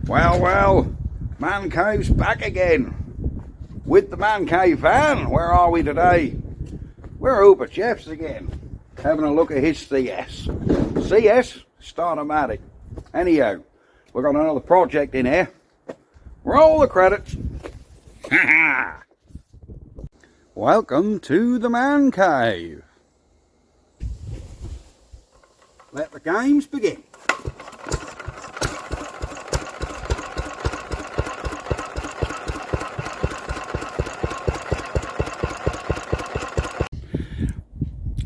Well, Man Cave's back again with the Man Cave van. Where are we today? We're over at Jeff's again, having a look at his CS. CS Startomatic. Anyhow, we've got another project in here. Roll the credits. Welcome to the Man Cave. Let the games begin.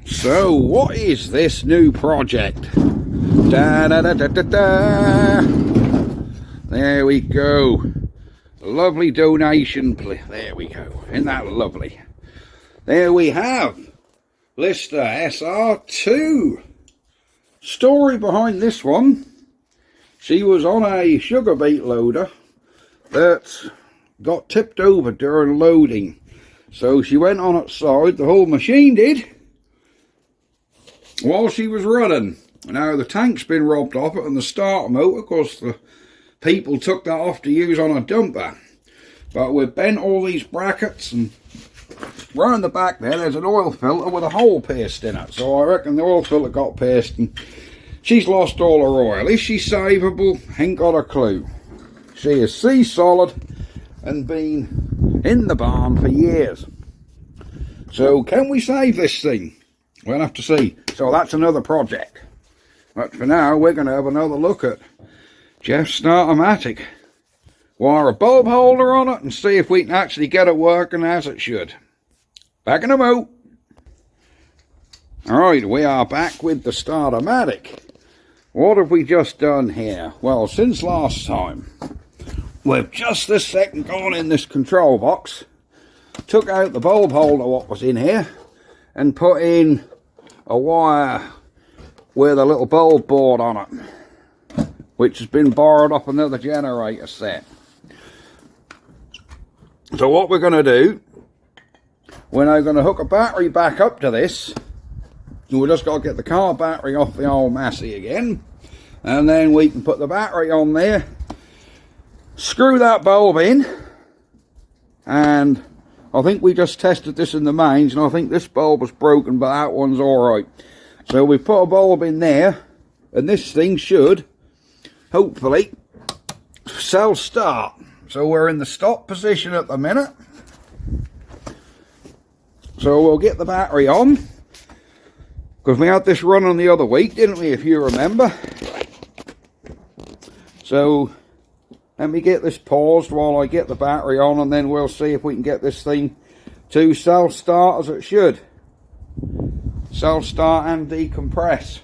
So, what is this new project? Da da da da da da. There we go. Lovely donation. There we go. Isn't that lovely? There we have Lister SR2. Story behind this one: she was on a sugar beet loader that got tipped over during loading. So she went on its side, the whole machine did, while she was running. Now the tank's been robbed off it and the starter motor, because the people took that off to use on a dumper. But we've bent all these brackets, and round the back there's an oil filter with a hole pierced in it. So I reckon the oil filter got pierced and she's lost all her oil. Is she savable? Ain't got a clue. She is sea solid and been in the barn for years. So can we save this thing? We'll have to see. So that's another project. But for now, we're going to have another look at Jeff's Startomatic. Wire a bulb holder on it and see if we can actually get it working as it should. Back in a mo. Alright, we are back with the Startomatic. What have we just done here? Well, since last time, we've just this second gone in this control box, took out the bulb holder what was in here, and put in a wire with a little bulb board on it, which has been borrowed off another generator set. So what we're going to do, we're now going to hook a battery back up to this. We've just got to get the car battery off the old Massey again, and then we can put the battery on there, screw that bulb in, and I think we just tested this in the mains, and I think this bulb was broken, but that one's alright. So we put a bulb in there, and this thing should, hopefully, self-start. So we're in the stop position at the minute. So we'll get the battery on, because we had this running the other week, didn't we, if you remember? So let me get this paused while I get the battery on, and then we'll see if we can get this thing to self-start as it should. Self-start and decompress.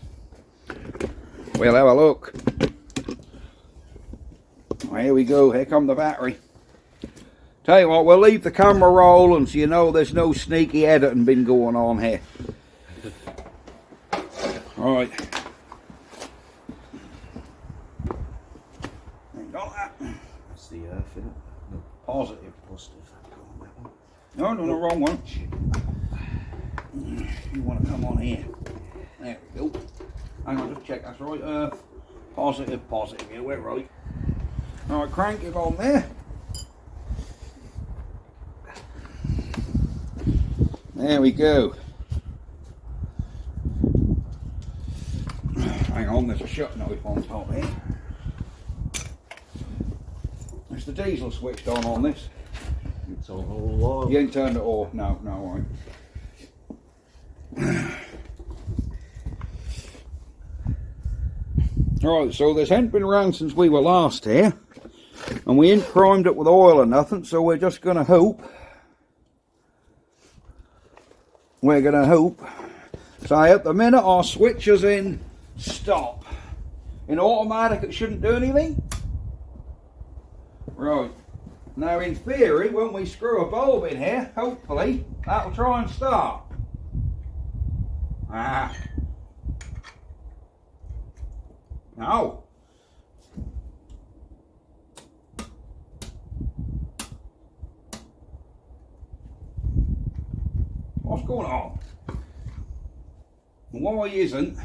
We'll have a look. Here we go, here come the battery. Tell you what, we'll leave the camera rolling so you know there's no sneaky editing been going on here. Alright. Got that. That's the earth, isn't it? No. Positive. Positive. No, the wrong one. You want to come on here. There we go. Hang on, just check that's right. Earth. Positive. Yeah, we're right. Alright, crank it on there. There we go. Hang on, there's a shut knife on top here. Is the diesel switched on this? It's on all along. You ain't turned it off? No, alright. Alright, so this ain't been around since we were last here, and we ain't primed it with oil or nothing, so we're just going to hope. So at the minute our switch is in stop. In automatic it shouldn't do anything. Right. Now in theory, when we screw a bulb in here, hopefully that'll try and start. No. What's going on? Why isn't?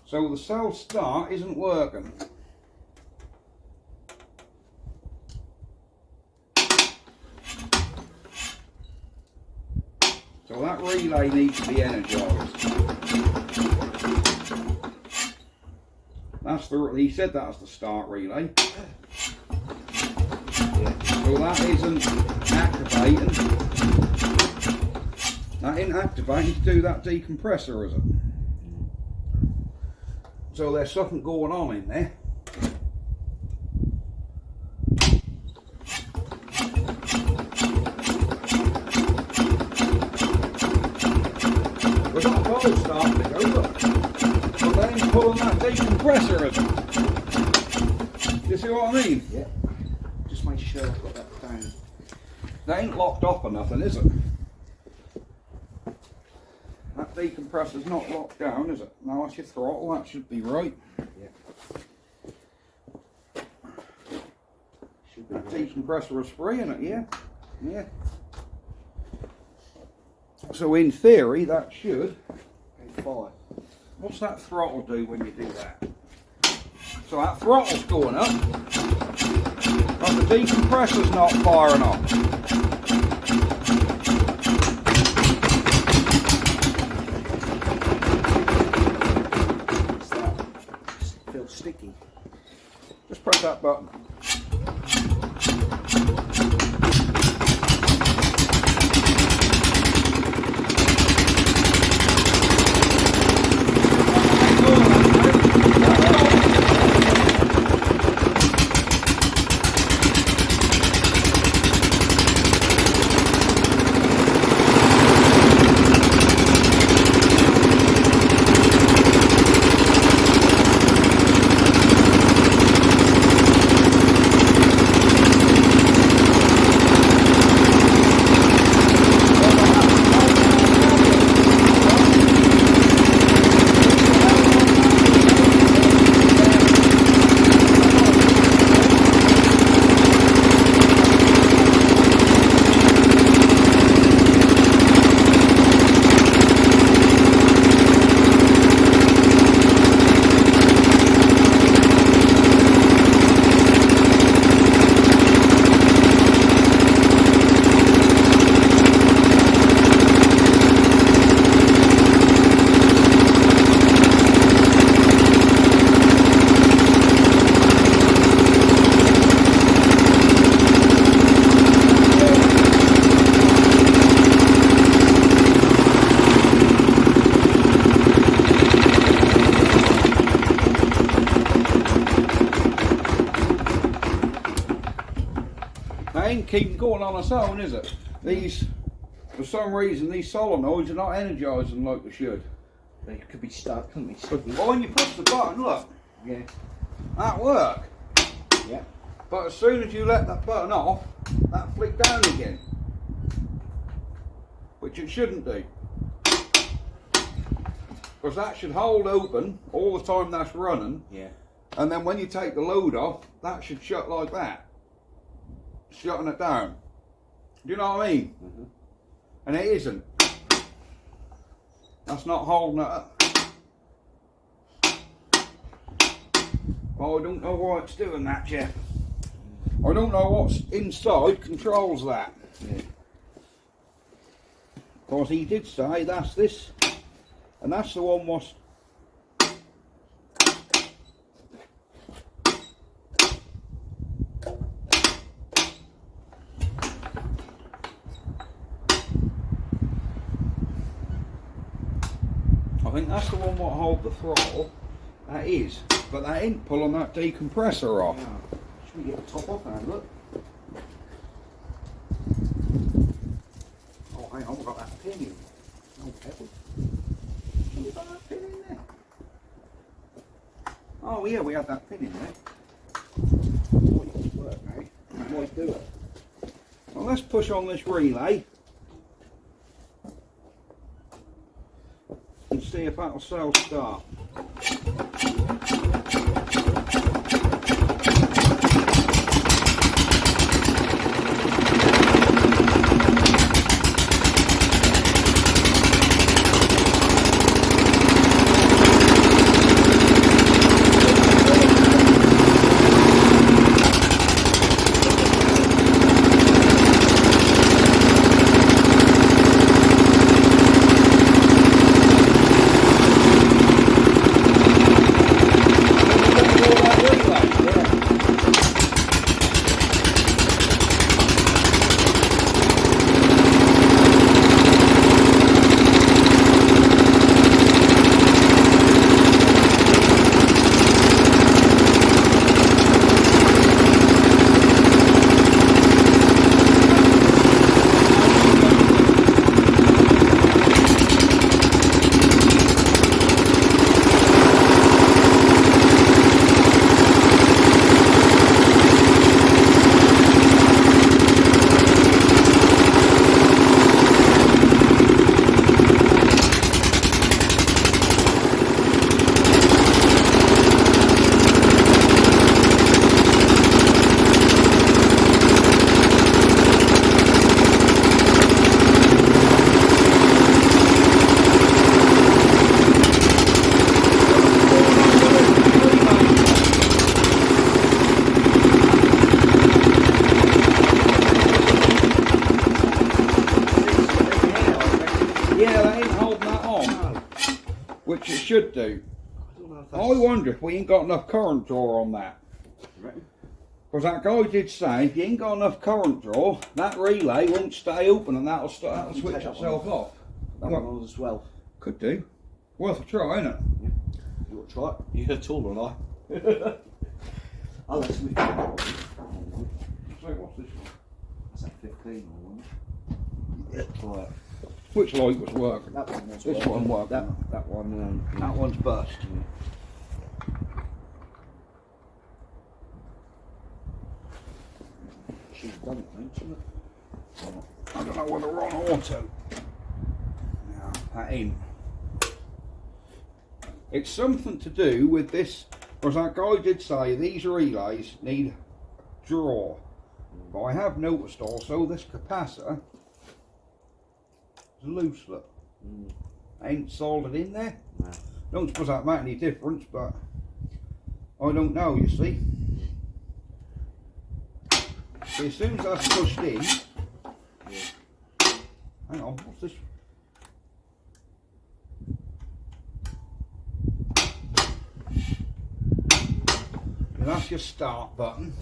So the cell start isn't working. So that relay needs to be energised. He said that's the start relay. So that isn't activating. That isn't activating to do that decompressor, is it? So there's something going on in there. We've got a bubble starting to go, look. But they ain't pulling that decompressor, is it? You see what I mean? Yeah. Just make sure I've got that down. That ain't locked off or nothing, is it? That decompressor's not locked down, is it? Now that's your throttle, that should be right. Yeah. Should be That right. decompressor is free, isn't it? Yeah. Yeah. So in theory, that should. Okay, fine. What's that throttle do when you do that? So that throttle's going up, but the decompressor's not firing up. What's that? Feels sticky. Just press that button. Ain't keeping going on its own, is it? For some reason, these solenoids are not energising like they should. They could be stuck, couldn't they? But when you push the button, look, Yeah. that work. Yeah. But as soon as you let that button off, that flick down again. Which it shouldn't do. Because that should hold open all the time that's running, Yeah. and then when you take the load off, that should shut like that. Shutting it down. Do you know what I mean? Mm-hmm. And it isn't. That's not holding it up. Oh, I don't know why it's doing that, Jeff. I don't know what's inside controls that. Yeah. Because he did say that's this, and that's the one was. I think that's the one what hold the throttle. That is, but that ain't pulling that decompressor off. Yeah. Should we get the top off and have a look? Oh, hang on, we've got that pin in. Oh, pebble. Have we got that pin in there? Oh yeah, we had that pin in there. Might work, mate. Might do it. Well, let's push on this relay and see if that'll self start. should do. I don't know if I that's... wonder if we ain't got enough current draw on that. Right. Because that guy did say if you ain't got enough current draw, that relay won't stay open and that'll switch Take that itself one off. That one on as well. Could do. Worth a try, isn't it? Yeah. You want to try it? You're taller than I. I'll let me try that one. So what's this one? That's at 15 or one. Yeah. Right. Which light was working? That one was This one worked. That one. That one's burst. She's done it, ain't she? I don't know whether we're on auto. No, that ain't. It's something to do with this, because that guy did say these relays need draw. But I have noticed also this capacitor is loose, look. Ain't soldered in there. No. Don't suppose that make any difference, but I don't know, you see. As soon as that's pushed in, hang on, what's this? And that's your start button,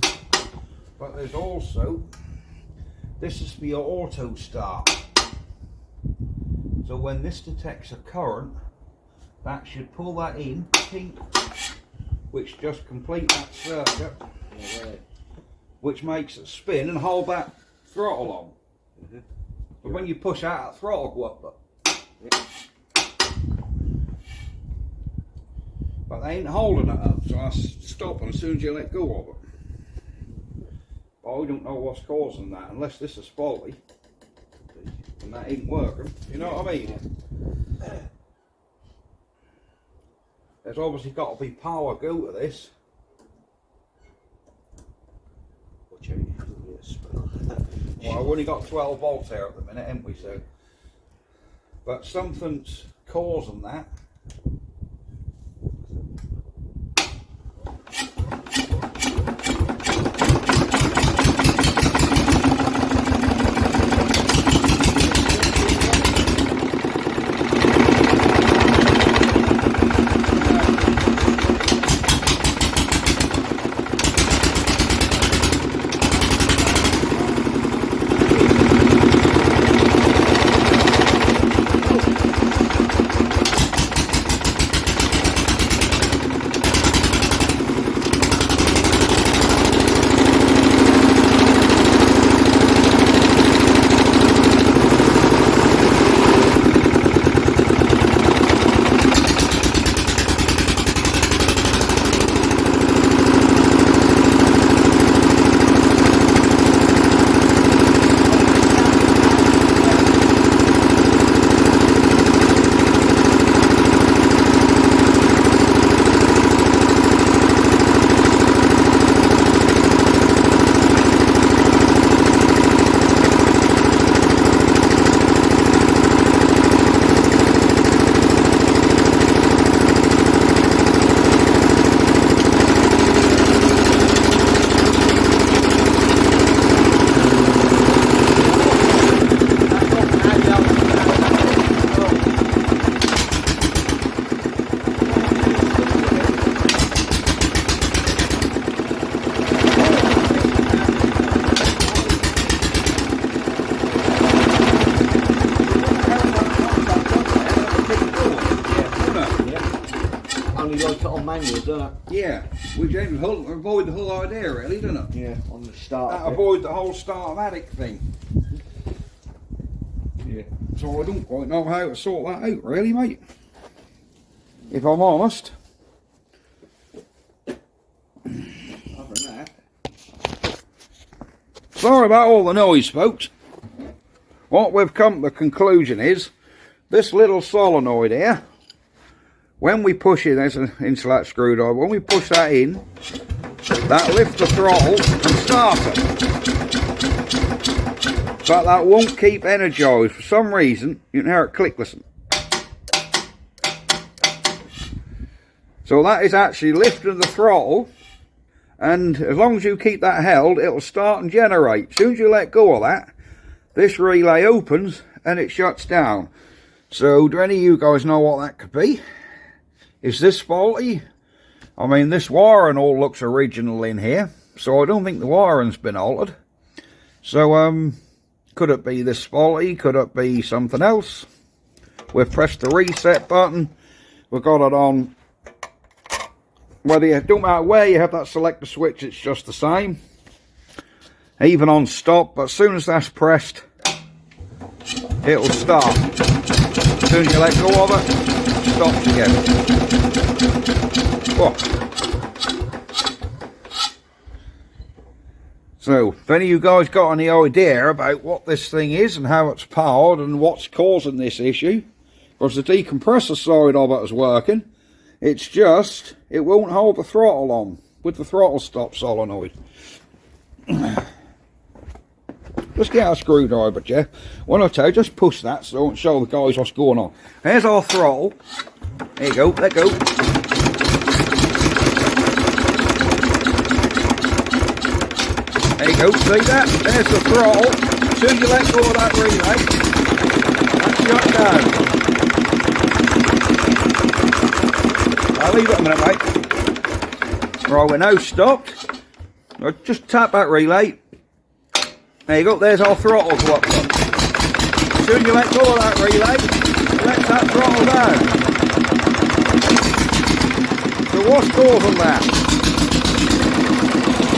but there's also, this is for your auto start. So when this detects a current, that should pull that in, pink, which just complete that circuit. Yeah, right. Which makes it spin and hold that throttle on. But when you push out, that throttle go up. But they ain't holding it up, so I stop as soon as you let go of it. But I don't know what's causing that, unless this is faulty. And that ain't working, you know what I mean? There's obviously got to be power go to this. Well, I've only got 12 volts here at the minute, haven't we? So, but something's causing that. Yeah, which then avoid the whole idea, really, doesn't it? Yeah, on the start. That avoid the whole start-o-matic thing. Yeah. So I don't quite know how to sort that out, really, mate. If I'm honest. Other than that. Sorry about all the noise, folks. What we've come to the conclusion is, this little solenoid here, when we push it, there's an insulate screwdriver, when we push that in, that lifts the throttle and starts it. But that won't keep energised. For some reason, you can hear it click, listen. So that is actually lifting the throttle, and as long as you keep that held, it'll start and generate. As soon as you let go of that, this relay opens and it shuts down. So do any of you guys know what that could be? Is this faulty? I mean, this wiring all looks original in here, so I don't think the wiring's been altered. So, could it be this faulty? Could it be something else? We've pressed the reset button. We've got it on. Whether you, don't matter where you have that selector switch, it's just the same. Even on stop, but as soon as that's pressed, it'll start. As soon as you let go of it, it stops again. Whoa. So, if any of you guys got any idea about what this thing is and how it's powered and what's causing this issue, because the decompressor side of it is working, it's just, it won't hold the throttle on with the throttle stop solenoid. Just get a screwdriver, Jeff. When I tell you, just push that so I don't show the guys what's going on. There's our throttle. There you go, let go. There you go, see that? There's the throttle. As soon as you let go of that relay, that's shut down. I'll leave it a minute, mate. Right, we're now stopped. I'll just tap that relay. There you go, there's our throttle go up. As soon as you let go of that relay, it lets that throttle down. So what's causing that?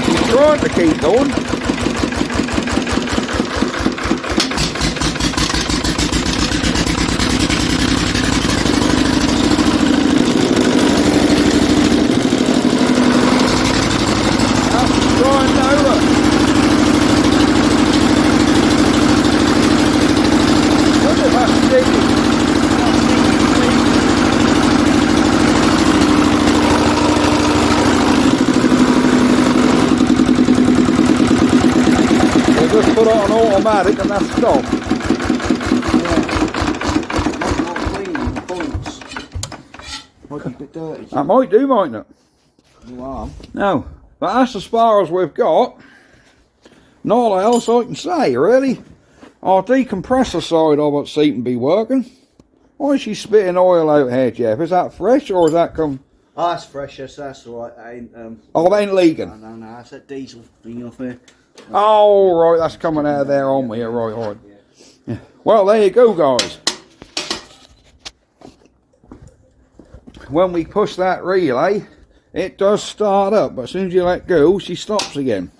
You're trying to keep going. Just put it on automatic and that's stopped. Might be a bit dirty. That might do, mightn't it? New arm. No, but that's as far as we've got. Not else I can say, really. Our decompressor side of it seems to be working. Why is she spitting oil out here, Jeff? Is that fresh or has that come? Oh, that's fresh, yes, that's alright. Ain't, oh, it ain't leaking? No, that's that diesel thing off here. Oh, right, that's coming out of there on me. Right. Yeah. Well, there you go, guys. When we push that relay, it does start up, but as soon as you let go, she stops again.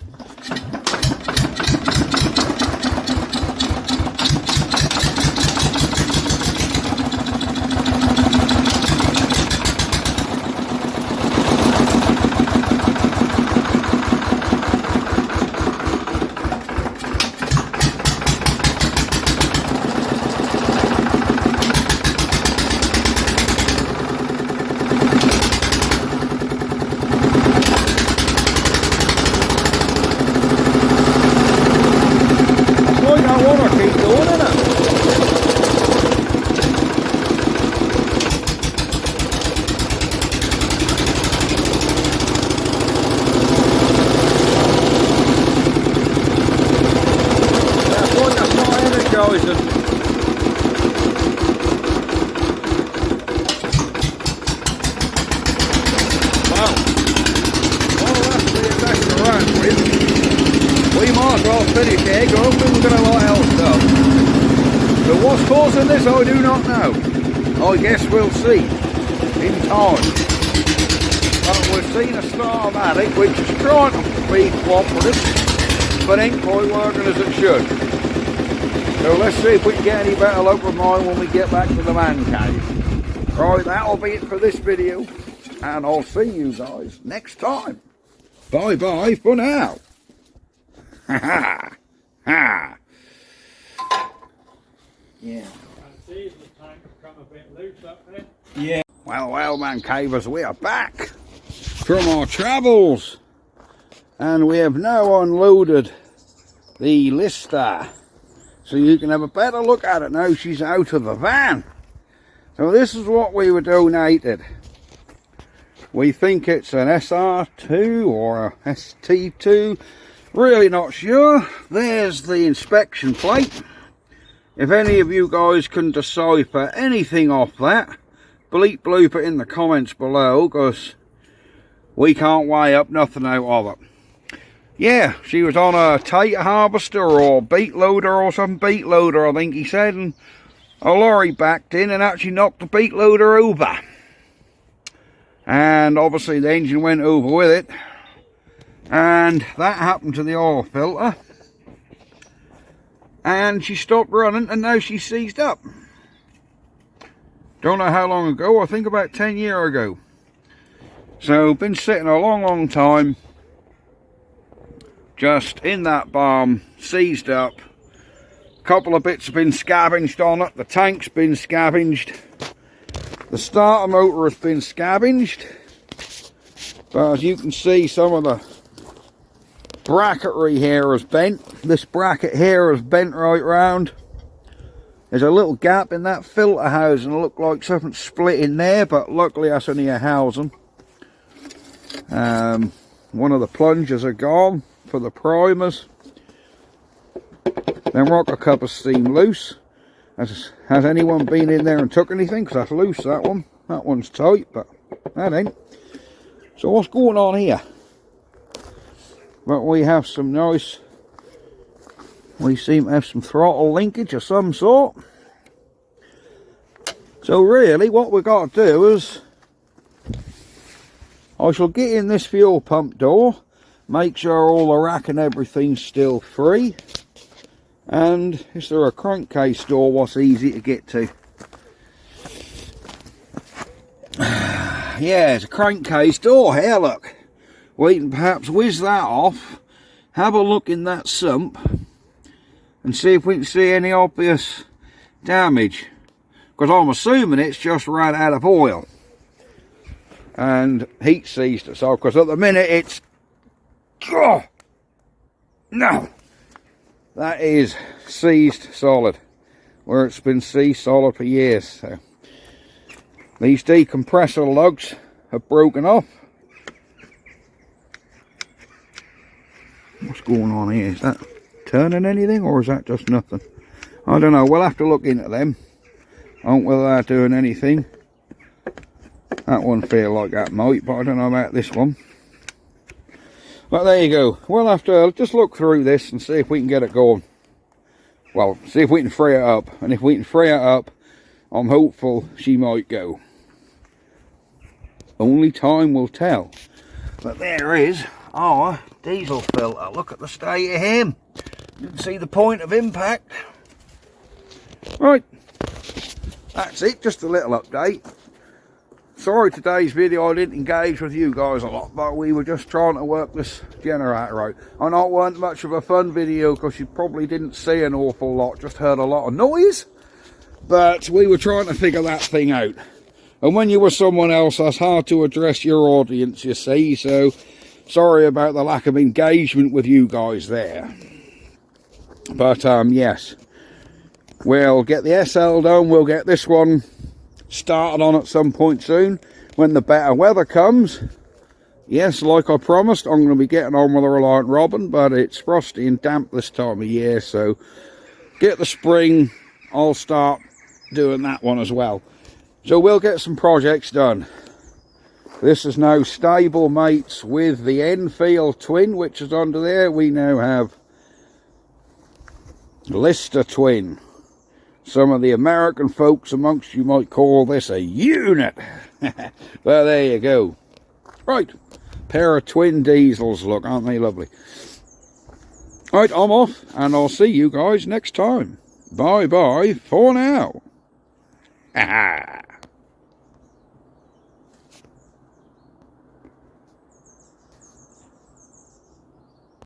Finish here, go hopefully we're going to light else up. But what's causing this I do not know. I guess we'll see in time. But we've seen a Starmatic which is trying to be cooperative but ain't quite working as it should. So let's see if we can get any better luck with mine when we get back to the man cave. Right, that'll be it for this video and I'll see you guys next time. Bye bye for now. Ha ha ha. Yeah. I see the tank come a bit loose up there. Yeah. Well, man cavers, we are back from our travels and we have now unloaded the Lister so you can have a better look at it now she's out of the van. So this is what we were donated. We think it's an SR2 or a ST2. Really not sure. There's the inspection plate. If any of you guys can decipher anything off that, bleep bloop it in the comments below, because we can't weigh up nothing out of it. Yeah, she was on a tater harvester or beet loader or some beet loader, I think he said, and a lorry backed in and actually knocked the beet loader over. And obviously the engine went over with it. And that happened to the oil filter. And she stopped running and now she's seized up. Don't know how long ago, I think about 10 years ago. So been sitting a long time just in that barn, seized up. A couple of bits have been scavenged on it. The tank's been scavenged. The starter motor has been scavenged. But as you can see, some of the bracketry here is bent. This bracket here is bent right round. There's a little gap in that filter housing. It looked like something split in there, but luckily that's only a housing. One of the plungers are gone for the primers. Then rocker couples seem loose. Has anyone been in there and took anything? Because that's loose, that one. That one's tight, but that ain't. So what's going on here? But we have some nice, we seem to have some throttle linkage of some sort. So really what we've got to do is, I shall get in this fuel pump door, make sure all the rack and everything's still free. And is there a crankcase door what's easy to get to? Yeah, it's a crankcase door here, look. We can perhaps whiz that off, have a look in that sump, and see if we can see any obvious damage. Because I'm assuming it's just ran out of oil. And heat seized it, so because at the minute it's... Oh, no! That is seized solid, where it's been seized solid for years. So these decompressor lugs have broken off. What's going on here? Is that turning anything, or is that just nothing? I don't know. We'll have to look into them. I don't know whether they're doing anything. That one feel like that might, but I don't know about this one. But there you go. We'll have to just look through this and see if we can get it going. Well, see if we can free it up. And if we can free it up, I'm hopeful she might go. Only time will tell. But there is our diesel filter. Look at the state of him. You can see the point of impact. Right. That's it. Just a little update. Sorry today's video I didn't engage with you guys a lot, but we were just trying to work this generator out. I know it weren't much of a fun video because you probably didn't see an awful lot, just heard a lot of noise. But we were trying to figure that thing out. And when you were someone else, that's hard to address your audience, you see. So sorry about the lack of engagement with you guys there. But yes, we'll get the SL done, we'll get this one started on at some point soon when the better weather comes. Yes, like I promised, I'm going to be getting on with the Reliant Robin, but it's frosty and damp this time of year, so get the spring, I'll start doing that one as well. So we'll get some projects done. This is now stable mates with the Enfield twin, which is under there. We now have Lister twin. Some of the American folks amongst you might call this a unit. Well, there you go. Right, pair of twin diesels, look, aren't they lovely? Right, I'm off, and I'll see you guys next time. Bye-bye for now.